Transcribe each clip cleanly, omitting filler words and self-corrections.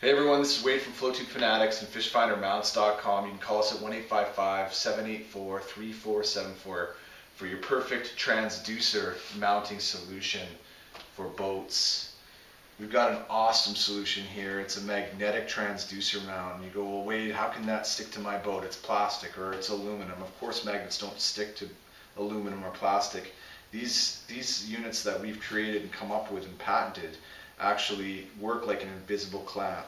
Hey everyone, this is Wade from Flow-Tube Fanatics and FishFinderMounts.com. You can call us at 1-855-784-3474 for your perfect transducer mounting solution for boats. We've got an awesome solution here. It's a magnetic transducer mount. And you go, well Wade, how can that stick to my boat? It's plastic or it's aluminum. Of course magnets don't stick to aluminum or plastic. These units that we've created and come up with and patented actually work like an invisible clamp.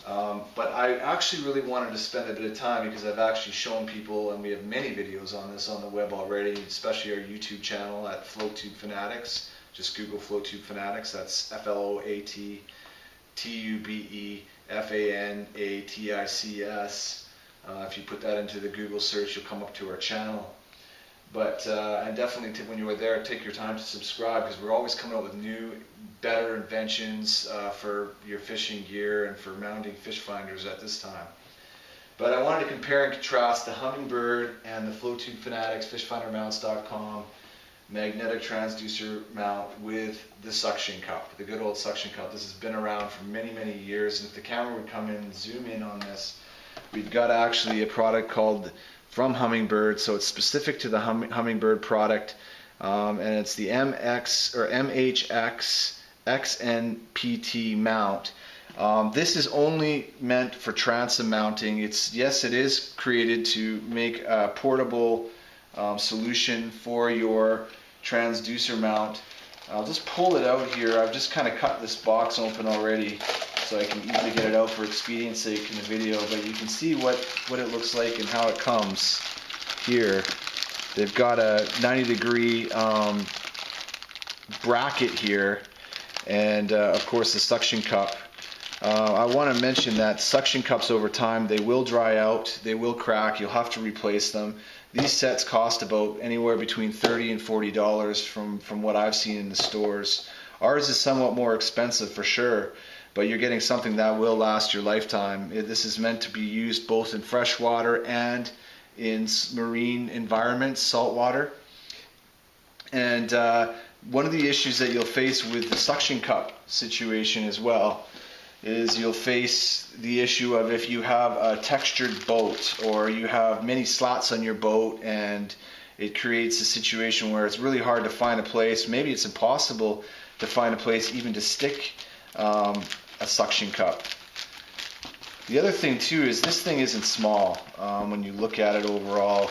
But I actually really wanted to spend a bit of time because I've actually shown people, and we have many videos on this on the web already, especially our YouTube channel at Flow-Tube Fanatics. Just Google Flow-Tube Fanatics. That's FLOATTUBEFANATICS. If you put that into the Google search, you'll come up to our channel. But and definitely when you are there, take your time to subscribe because we're always coming up with new, better inventions for your fishing gear and for mounting fish finders at this time. But I wanted to compare and contrast the Humminbird and the Flow-Tube Fanatics FishFinderMounts.com magnetic transducer mount with the suction cup, the good old suction cup. This has been around for many, many years, and if the camera would come in and zoom in on this, we've got actually a product called from Humminbird, so it's specific to the Humminbird product, and it's the MHX XNPT mount. This is only meant for transom mounting. Yes, it is created to make a portable solution for your transducer mount. I'll just pull it out here. I've just kind of cut this box open already so I can easily get it out for expedience sake in the video, but you can see what it looks like and how it comes here. They've got a 90-degree bracket here, and of course the suction cup. I want to mention that suction cups over time, they will dry out, they will crack, you'll have to replace them. These sets cost about anywhere between $30 and $40 from what I've seen in the stores. Ours is somewhat more expensive for sure, but you're getting something that will last your lifetime. This is meant to be used both in freshwater and in marine environments, saltwater. And one of the issues that you'll face with the suction cup situation as well is you'll face the issue of if you have a textured boat or you have many slats on your boat and it creates a situation where it's really hard to find a place, maybe it's impossible to find a place even to stick a suction cup. The other thing too is this thing isn't small. When you look at it overall,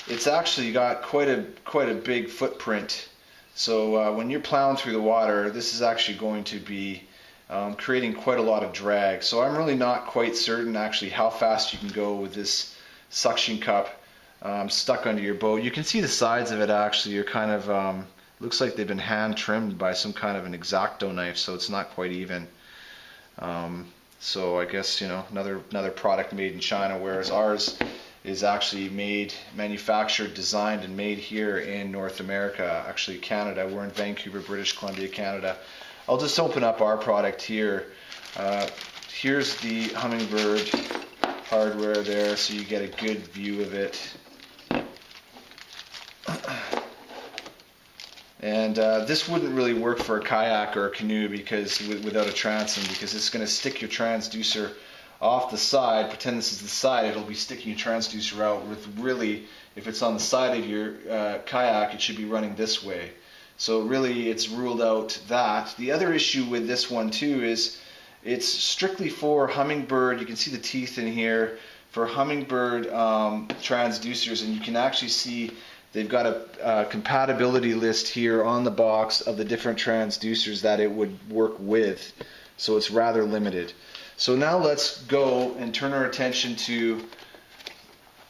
it's actually got quite a big footprint. So when you're plowing through the water, this is actually going to be creating quite a lot of drag. So I'm really not quite certain actually how fast you can go with this suction cup stuck under your boat. You can see the sides of it actually are kind of looks like they've been hand trimmed by some kind of an X-Acto knife, so it's not quite even. So I guess, you know, another product made in China, whereas ours is actually manufactured, designed, and made here in North America, actually Canada. We're in Vancouver, British Columbia, Canada. I'll just open up our product here. Here's the Humminbird hardware there, so you get a good view of it. And this wouldn't really work for a kayak or a canoe because without a transom, because it's going to stick your transducer off the side. Pretend this is the side, it'll be sticking your transducer out. With really, if it's on the side of your kayak, it should be running this way. So really it's ruled out that. The other issue with this one too is it's strictly for Humminbird. You can see the teeth in here for Humminbird transducers, and you can actually see they've got a compatibility list here on the box of the different transducers that it would work with. So it's rather limited. So now let's go and turn our attention to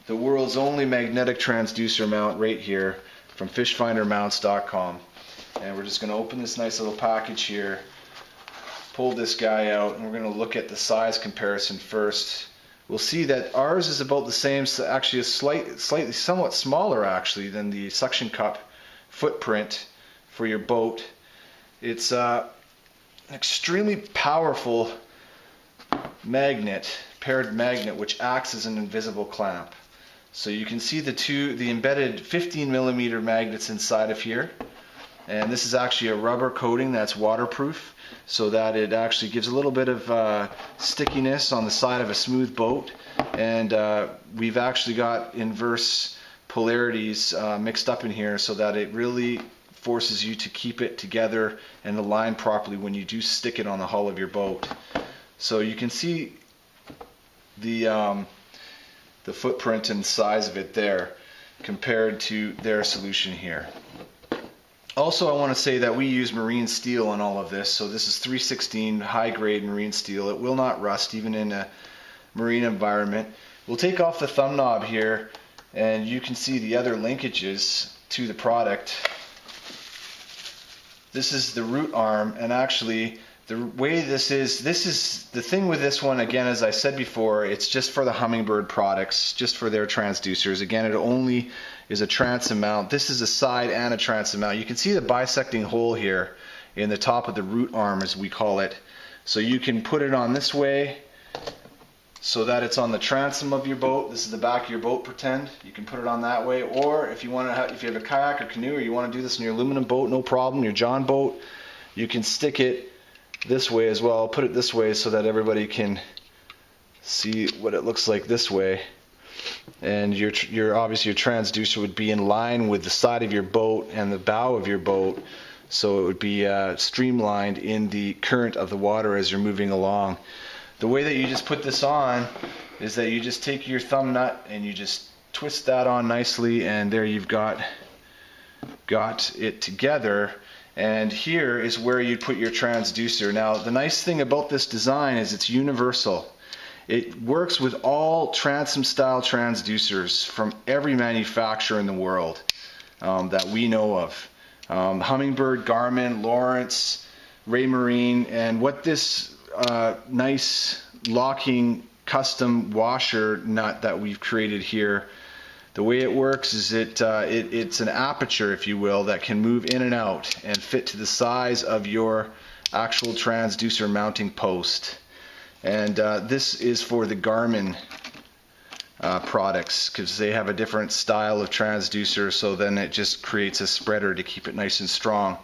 the world's only magnetic transducer mount right here from FishFinderMounts.com. And we're just going to open this nice little package here, pull this guy out, and we're going to look at the size comparison first. We'll see that ours is about the same, actually slightly somewhat smaller actually than the suction cup footprint for your boat. It's an extremely powerful magnet, paired magnet, which acts as an invisible clamp. So you can see the embedded 15mm magnets inside of here. And this is actually a rubber coating that's waterproof, so that it actually gives a little bit of stickiness on the side of a smooth boat. And we've actually got inverse polarities mixed up in here, so that it really forces you to keep it together and align properly when you do stick it on the hull of your boat. So you can see the footprint and size of it there compared to their solution here. Also, I want to say that we use marine steel on all of this. So this is 316 high grade marine steel. It will not rust even in a marine environment. We'll take off the thumb knob here, and you can see the other linkages to the product. This is the root arm, and actually the way this is the thing with this one, again, as I said before, it's just for the Humminbird products, just for their transducers. Again, it only is a transom mount. This is a side and a transom mount. You can see the bisecting hole here in the top of the root arm, as we call it. So you can put it on this way so that it's on the transom of your boat. This is the back of your boat, pretend. You can put it on that way, or if you want to if you have a kayak or canoe, or you want to do this in your aluminum boat, no problem, your John boat, you can stick it this way as well. I'll put it this way so that everybody can see what it looks like this way. And your obviously your transducer would be in line with the side of your boat and the bow of your boat, so it would be streamlined in the current of the water as you're moving along. The way that you just put this on is that you just take your thumb nut and you just twist that on nicely, and there you've got it together. And here is where you put your transducer. Now, the nice thing about this design is it's universal. It works with all transom style transducers from every manufacturer in the world that we know of. Humminbird, Garmin, Lawrence, Raymarine, and what this nice locking custom washer nut that we've created here, the way it works is it's an aperture, if you will, that can move in and out and fit to the size of your actual transducer mounting post. And this is for the Garmin products, because they have a different style of transducer, so then it just creates a spreader to keep it nice and strong.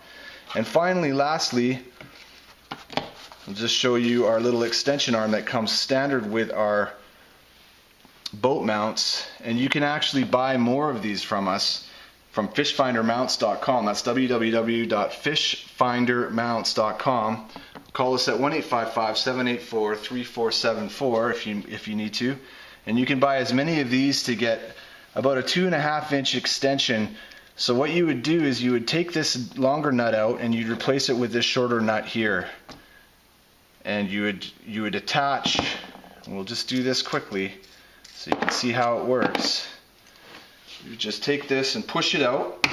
And finally, lastly, I'll just show you our little extension arm that comes standard with our boat mounts, and you can actually buy more of these from us from fishfindermounts.com. That's www.fishfindermounts.com. Call us at 1-855-784-3474 if you need to, and you can buy as many of these to get about a 2.5-inch extension. So what you would do is you would take this longer nut out and you'd replace it with this shorter nut here, and you would attach, and we'll just do this quickly so you can see how it works. You just take this and push it out.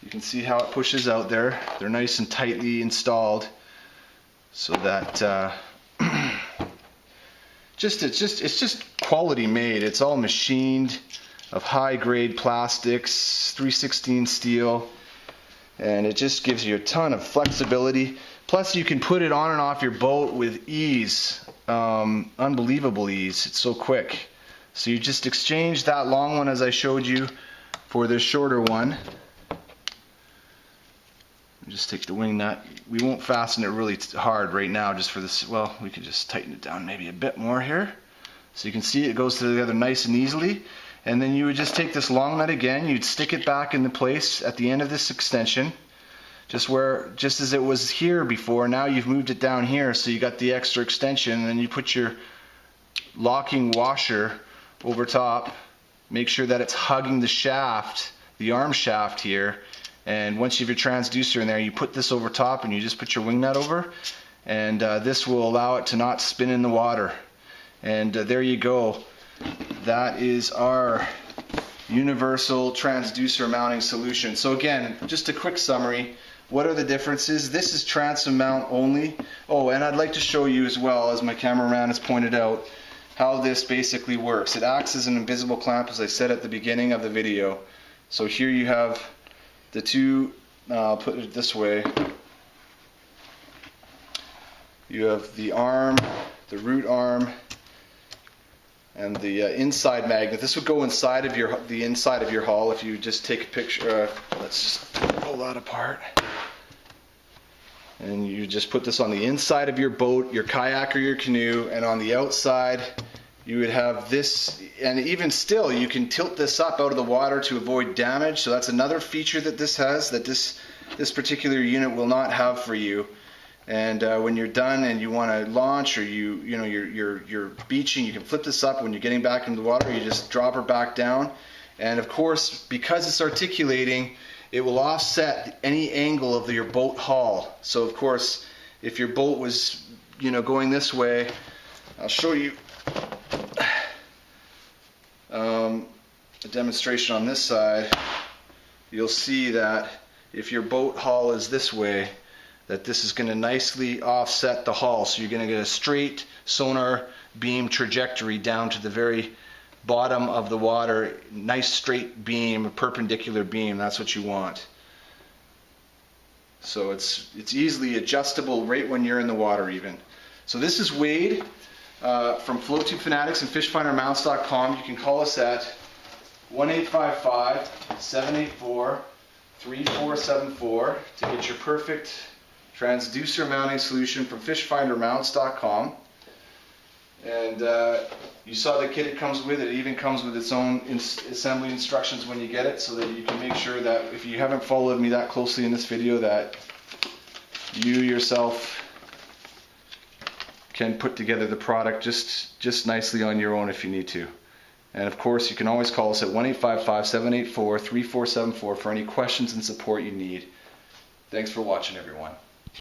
You can see how it pushes out there. They're nice and tightly installed, so that it's just quality made. It's all machined of high grade plastics, 316 steel, and it just gives you a ton of flexibility. Plus you can put it on and off your boat with ease, unbelievable ease. It's so quick. So you just exchange that long one, as I showed you, for this shorter one. Just take the wing nut. We won't fasten it really hard right now, just for this. Well, we can just tighten it down maybe a bit more here. So you can see it goes together nice and easily. And then you would just take this long nut again, you'd stick it back into place at the end of this extension, just as it was here before. Now you've moved it down here, so you got the extra extension, and then you put your locking washer over top. Make sure that it's hugging the shaft, the arm shaft here, and once you have your transducer in there, you put this over top and you just put your wing nut over, and this will allow it to not spin in the water. And there you go. That is our universal transducer mounting solution. So again, just a quick summary. What are the differences? This is transom mount only. Oh, and I'd like to show you as well, as my cameraman has pointed out, how this basically works. It acts as an invisible clamp, as I said at the beginning of the video. So here you have the two, I'll put it this way. You have the arm, the root arm, and the inside magnet. This would go inside of the inside of your hull. If you just take a picture, let's just pull that apart. And you just put this on the inside of your boat, your kayak or your canoe, and on the outside you would have this, and even still you can tilt this up out of the water to avoid damage. So that's another feature that this has, that this particular unit will not have for you. And when you're done and you want to launch, or you're beaching, you can flip this up. When you're getting back into the water, you just drop her back down. And of course, because it's articulating, it will offset any angle of your boat hull. So of course, if your boat was going this way, I'll show you a demonstration on this side. You'll see that if your boat hull is this way, that this is going to nicely offset the hull. So you're going to get a straight sonar beam trajectory down to the very bottom of the water. Nice straight beam, a perpendicular beam. That's what you want. So it's easily adjustable right when you're in the water even. So this is Wade from Flow Tube Fanatics and FishfinderMounts.com. You can call us at 1-855-784-3474 to get your perfect transducer mounting solution from FishfinderMounts.com. And you saw the kit it comes with. It even comes with its own assembly instructions when you get it, so that you can make sure that if you haven't followed me that closely in this video, that you yourself can put together the product just nicely on your own if you need to. And of course, you can always call us at 1-855-784-3474 for any questions and support you need. Thanks for watching, everyone.